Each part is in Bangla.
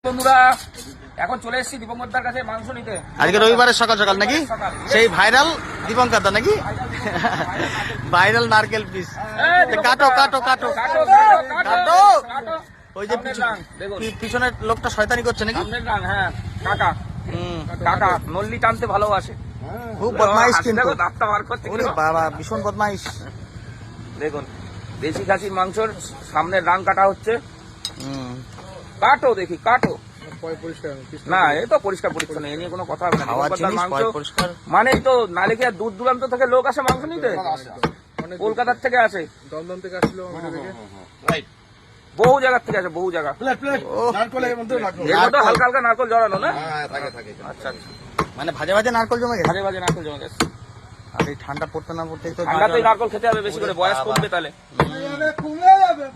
বন্ধুরা, এখন চলে এসেছি দীপঙ্করদার কাছে মাংস নিতে। আজকে রবিবারের সকাল সকাল নাকি? সেই ভাইরাল দীপঙ্কর দা নাকি? ভাইরাল নারকেল পিস। কাটো কাটো কাটো কাটো। ওই যে পিছনের লোকটা শয়তানি করছে নাকি? হ্যাঁ, কাকা কাকা নল্লি টানতে ভালোবাসে, খুব বদমাইশ কিন্তু। দাঁতটা বার করতে বাবা ভীষণ বদমাইশ। দেখুন, দেশি খাসির মাংসর সামনের রান কাটা হচ্ছে। কাটো দেখি, কাটো। না, এই তো পরিষ্কার পরিচ্ছন্ন, এ নিয়ে কোনো কথা হবে না। মাংস মানেই তো, নালে কি আর দূর দূরান্ত থেকে লোক আসে মাংস নিতে? কলকাতার থেকে আসে, দমদম থেকে আসছিল, বহু জায়গার থেকে আসে, বহু জায়গা। হালকা হালকা নারকল জড়ানো না? আচ্ছা আচ্ছা, মানে ভাজে ভাজে নারকল জমে গেছে। ভাজে ভাজে নারকল জমে গেছে। আর এই ঠান্ডা পড়তে না পড়তেই তো ঠান্ডাতেই নারকল খেতে হবে বেশি করে, বয়স কমবে তাহলে,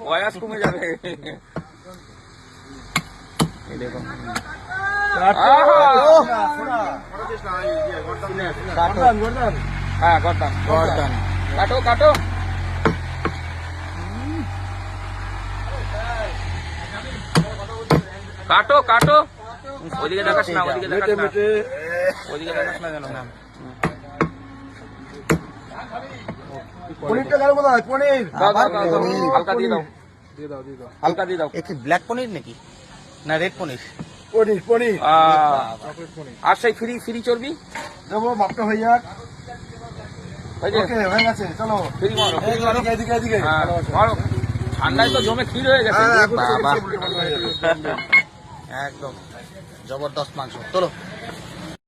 বয়স কমে যাবে। দেখুন, হ্যাঁ গর্দান গর্দান, কাটো কাটো। কাটো কাটো, ওইদিকে দেখাস না, ওইদিকে দেখাস না, ওইদিকে দেখাস না যেন। পনিরটা গেল কোথায়? পনির হালকা দিয়ে দাও, হালকা দিয়ে দাও। এ কি ব্ল্যাক পনির নাকি না রেড পনির? পনির পনির আর সেই ফ্রি ফ্রি চর্বি দেবো, মাপটা হয়ে যাক। ওকে, হয়ে গেছে, চলো ফ্রি মারো, এদিকে এদিকে। মারো। ঠান্ডায় তো জমে ক্ষীর হয়ে গেছে। একদম জবরদস্ত মাংস। চলো।